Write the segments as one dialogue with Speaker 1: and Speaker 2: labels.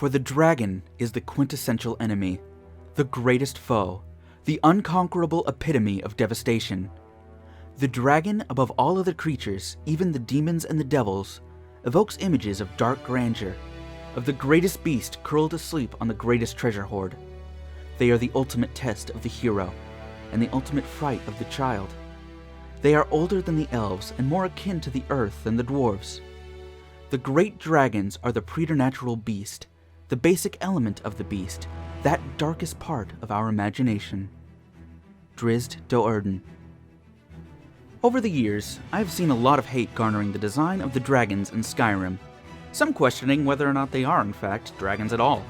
Speaker 1: For the dragon is the quintessential enemy, the greatest foe, the unconquerable epitome of devastation. The dragon, above all other creatures, even the demons and the devils, evokes images of dark grandeur, of the greatest beast curled asleep on the greatest treasure hoard. They are the ultimate test of the hero, and the ultimate fright of the child. They are older than the elves and more akin to the earth than the dwarves. The great dragons are the preternatural beast, the basic element of the beast, that darkest part of our imagination. Drizzt Do'Urden. Over the years, I have seen a lot of hate garnering the design of the dragons in Skyrim, some questioning whether or not they are in fact dragons at all.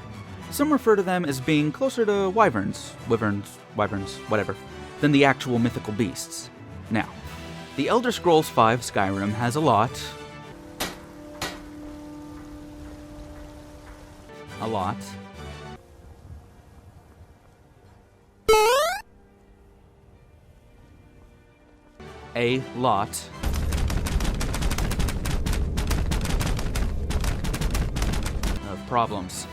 Speaker 1: Some refer to them as being closer to wyverns, whatever, than the actual mythical beasts. Now, the Elder Scrolls V Skyrim has a lot of problems.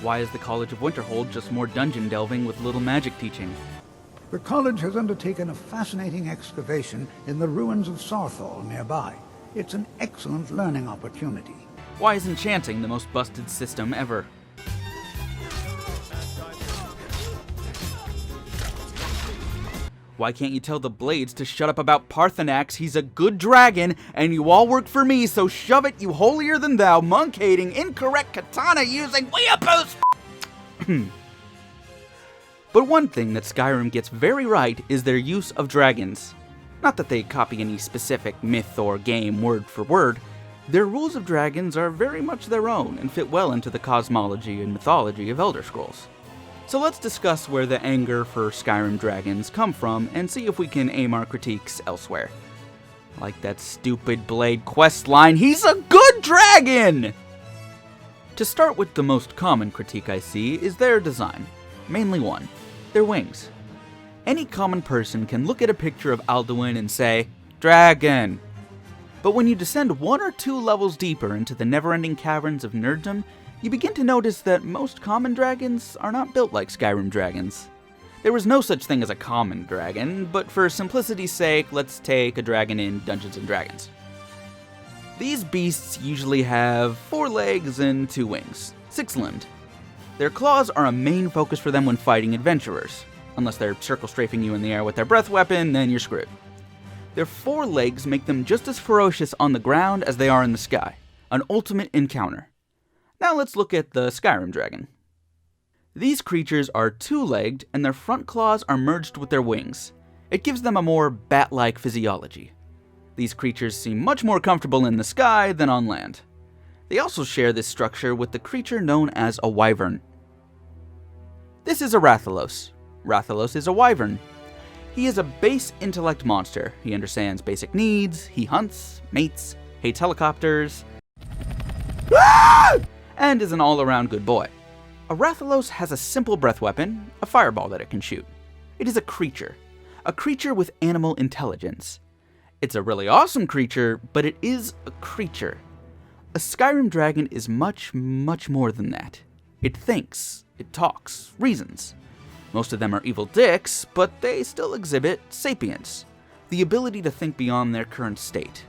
Speaker 1: Why is the College of Winterhold just more dungeon delving with little magic teaching?
Speaker 2: The college has undertaken a fascinating excavation in the ruins of Sarthal nearby. It's an excellent learning opportunity.
Speaker 1: Why is enchanting the most busted system ever? Why can't you tell the Blades to shut up about Parthenax? He's a good dragon, and you all work for me, so shove it, you holier-than-thou, monk-hating, incorrect katana-using weeaboos! But one thing that Skyrim gets very right is their use of dragons. Not that they copy any specific myth or game word for word. Their rules of dragons are very much their own and fit well into the cosmology and mythology of Elder Scrolls. So let's discuss where the anger for Skyrim dragons come from and see if we can aim our critiques elsewhere. Like that stupid Blade quest line, he's a good dragon! To start with, the most common critique I see is their design. Mainly one, their wings. Any common person can look at a picture of Alduin and say, dragon. But when you descend 1 or 2 levels deeper into the never-ending caverns of nerddom, you begin to notice that most common dragons are not built like Skyrim dragons. There is no such thing as a common dragon, but for simplicity's sake, let's take a dragon in Dungeons & Dragons. These beasts usually have 4 legs and 2 wings, 6-limbed. Their claws are a main focus for them when fighting adventurers. Unless they're circle strafing you in the air with their breath weapon, then you're screwed. Their 4 legs make them just as ferocious on the ground as they are in the sky, an ultimate encounter. Now let's look at the Skyrim dragon. These creatures are 2-legged, and their front claws are merged with their wings. It gives them a more bat-like physiology. These creatures seem much more comfortable in the sky than on land. They also share this structure with the creature known as a wyvern. This is a Rathalos. Rathalos is a wyvern. He is a base intellect monster. He understands basic needs, he hunts, mates, hates helicopters, and is an all-around good boy. A Rathalos has a simple breath weapon, a fireball that it can shoot. It is a creature with animal intelligence. It's a really awesome creature, but it is a creature. A Skyrim dragon is much, much more than that. It thinks, it talks, reasons. Most of them are evil dicks, but they still exhibit sapience, the ability to think beyond their current state,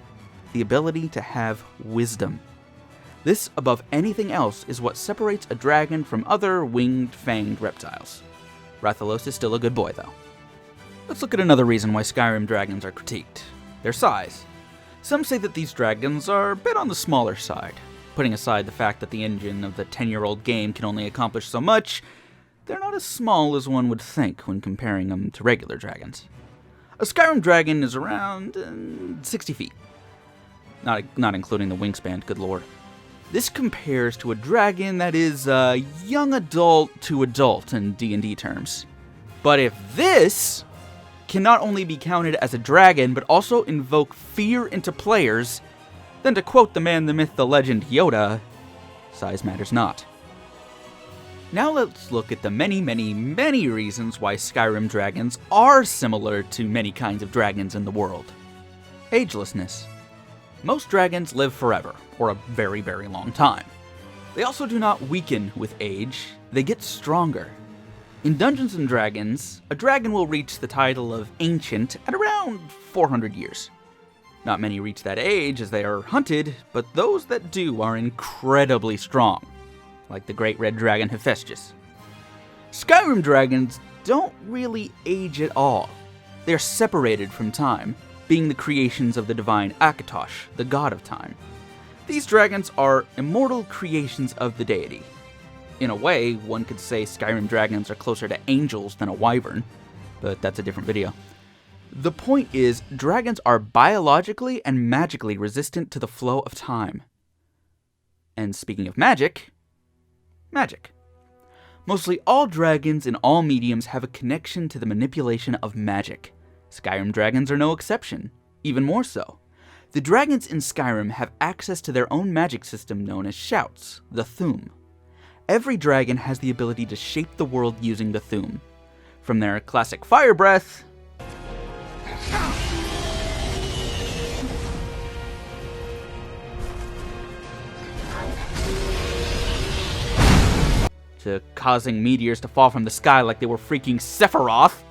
Speaker 1: the ability to have wisdom. This, above anything else, is what separates a dragon from other winged, fanged reptiles. Rathalos is still a good boy, though. Let's look at another reason why Skyrim dragons are critiqued: their size. Some say that these dragons are a bit on the smaller side. Putting aside the fact that the engine of the 10-year-old game can only accomplish so much, they're not as small as one would think when comparing them to regular dragons. A Skyrim dragon is around 60 feet. Not including the wingspan, good lord. This compares to a dragon that is young adult to adult in D&D terms. But if this can not only be counted as a dragon, but also invoke fear into players, then to quote the man, the myth, the legend, Yoda, size matters not. Now let's look at the many, many, many reasons why Skyrim dragons are similar to many kinds of dragons in the world. Agelessness. Most dragons live forever, or a very, very long time. They also do not weaken with age, they get stronger. In Dungeons & Dragons, a dragon will reach the title of Ancient at around 400 years. Not many reach that age as they are hunted, but those that do are incredibly strong, like the great red dragon Hephaestus. Skyrim dragons don't really age at all. They are separated from time, being the creations of the divine Akatosh, the god of time. These dragons are immortal creations of the deity. In a way, one could say Skyrim dragons are closer to angels than a wyvern, but that's a different video. The point is, dragons are biologically and magically resistant to the flow of time. And speaking of magic. Mostly all dragons in all mediums have a connection to the manipulation of magic. Skyrim dragons are no exception, even more so. The dragons in Skyrim have access to their own magic system known as shouts, the Thu'um. Every dragon has the ability to shape the world using the Thu'um. From their classic fire breath to causing meteors to fall from the sky like they were freaking Sephiroth.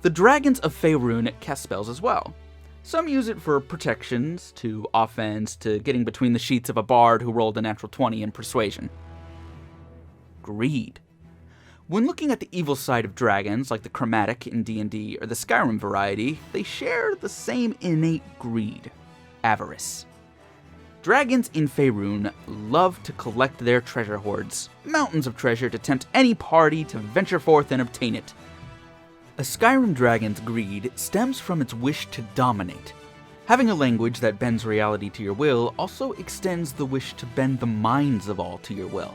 Speaker 1: The dragons of Faerun cast spells as well. Some use it for protections, to offense, to getting between the sheets of a bard who rolled a natural 20 in persuasion. Greed. When looking at the evil side of dragons, like the chromatic in D&D or the Skyrim variety, they share the same innate greed, avarice. Dragons in Faerun love to collect their treasure hoards, mountains of treasure to tempt any party to venture forth and obtain it. A Skyrim dragon's greed stems from its wish to dominate. Having a language that bends reality to your will also extends the wish to bend the minds of all to your will.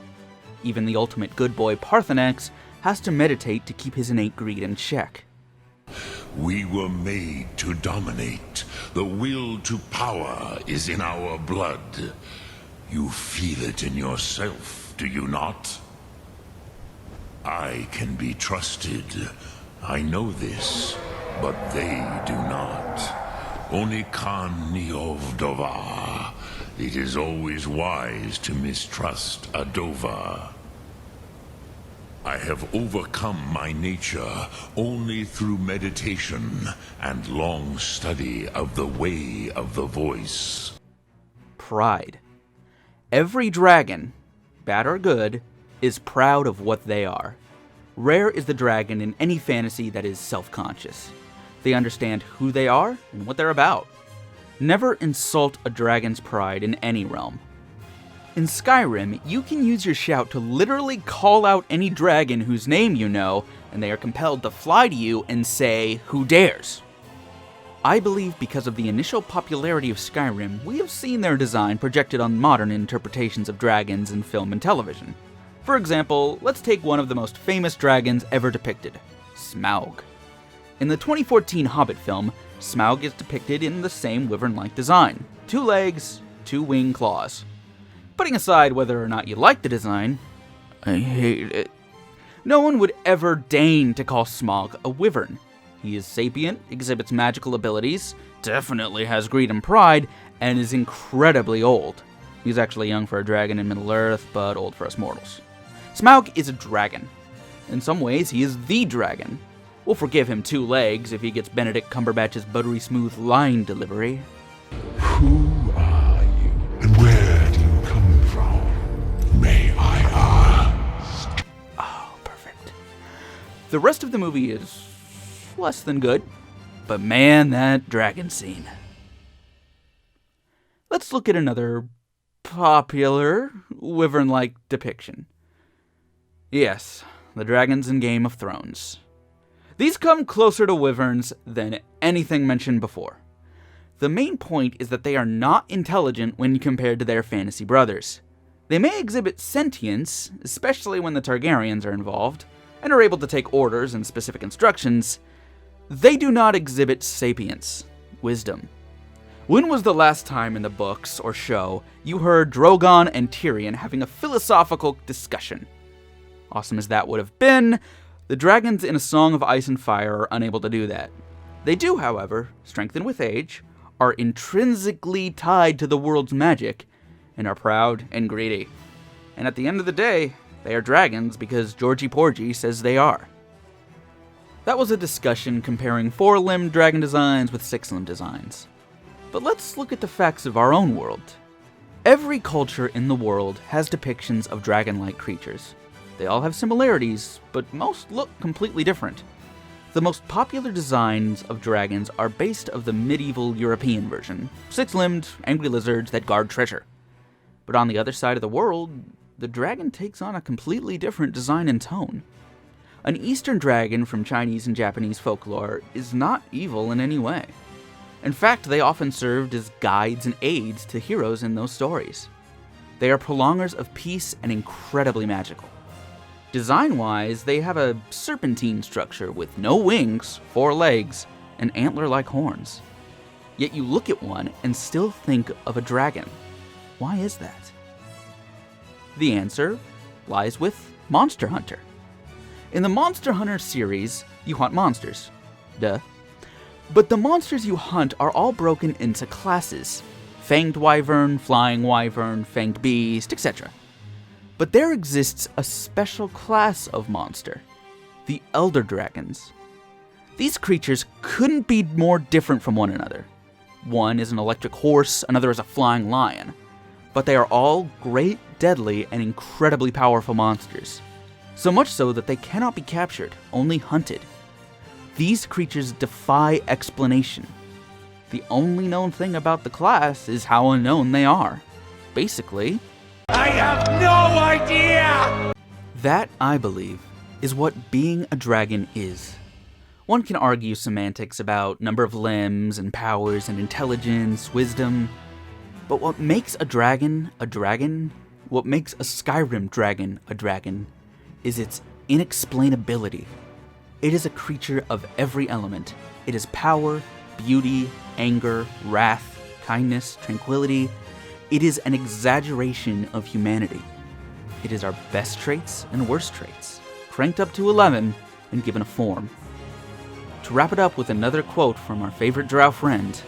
Speaker 1: Even the ultimate good boy Parthenax has to meditate to keep his innate greed in check.
Speaker 3: We were made to dominate. The will to power is in our blood. You feel it in yourself, do you not? I can be trusted. I know this, but they do not. Only Khan Niovdova. It is always wise to mistrust a Dova. I have overcome my nature only through meditation and long study of the way of the voice.
Speaker 1: Pride. Every dragon, bad or good, is proud of what they are. Rare is the dragon in any fantasy that is self-conscious. They understand who they are and what they're about. Never insult a dragon's pride in any realm. In Skyrim, you can use your shout to literally call out any dragon whose name you know, and they are compelled to fly to you and say, "Who dares?" I believe because of the initial popularity of Skyrim, we have seen their design projected on modern interpretations of dragons in film and television. For example, let's take one of the most famous dragons ever depicted, Smaug. In the 2014 Hobbit film, Smaug is depicted in the same wyvern-like design. 2 legs, 2 wing claws. Putting aside whether or not you like the design, I hate it. No one would ever deign to call Smaug a wyvern. He is sapient, exhibits magical abilities, definitely has greed and pride, and is incredibly old. He's actually young for a dragon in Middle-earth, but old for us mortals. Smaug is a dragon. In some ways, he is the dragon. We'll forgive him 2 legs if he gets Benedict Cumberbatch's buttery smooth line delivery.
Speaker 3: Who are you? And where do you come from? May I ask?
Speaker 1: Oh, perfect. The rest of the movie is less than good, but man, that dragon scene. Let's look at another popular wyvern-like depiction. Yes, the dragons in Game of Thrones. These come closer to wyverns than anything mentioned before. The main point is that they are not intelligent when compared to their fantasy brothers. They may exhibit sentience, especially when the Targaryens are involved, and are able to take orders and specific instructions, They do not exhibit sapience, wisdom. When was the last time in the books or show you heard Drogon and Tyrion having a philosophical discussion? Awesome as that would have been, the dragons in A Song of Ice and Fire are unable to do that. They do, however, strengthen with age, are intrinsically tied to the world's magic, and are proud and greedy. And at the end of the day, they are dragons because Georgie Porgy says they are. That was a discussion comparing 4-limbed dragon designs with 6-limbed designs. But let's look at the facts of our own world. Every culture in the world has depictions of dragon-like creatures. They all have similarities, but most look completely different. The most popular designs of dragons are based of the medieval European version, 6-limbed, angry lizards that guard treasure. But on the other side of the world, the dragon takes on a completely different design and tone. An Eastern dragon from Chinese and Japanese folklore is not evil in any way. In fact, they often served as guides and aids to heroes in those stories. They are prolongers of peace and incredibly magical. Design-wise, they have a serpentine structure with no wings, 4 legs, and antler-like horns. Yet you look at one and still think of a dragon. Why is that? The answer lies with Monster Hunter. In the Monster Hunter series, you hunt monsters. Duh. But the monsters you hunt are all broken into classes. Fanged wyvern, flying wyvern, fanged beast, etc. But there exists a special class of monster. The Elder Dragons. These creatures couldn't be more different from one another. One is an electric horse, another is a flying lion. But they are all great, deadly, and incredibly powerful monsters. So much so that they cannot be captured, only hunted. These creatures defy explanation. The only known thing about the class is how unknown they are. Basically,
Speaker 4: I have no idea!
Speaker 1: That, I believe, is what being a dragon is. One can argue semantics about number of limbs and powers and intelligence, wisdom, but what makes a dragon, what makes a Skyrim dragon a dragon, is its inexplainability. It is a creature of every element. It is power, beauty, anger, wrath, kindness, tranquility. It is an exaggeration of humanity. It is our best traits and worst traits, cranked up to 11 and given a form. To wrap it up with another quote from our favorite drow friend,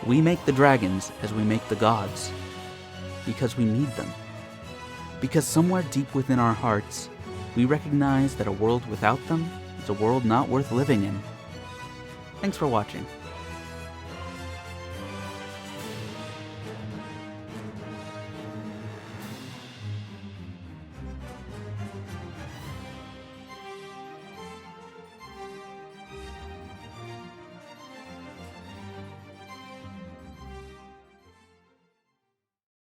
Speaker 1: we make the dragons as we make the gods, because we need them. Because somewhere deep within our hearts, we recognize that a world without them is a world not worth living in. Thanks for watching.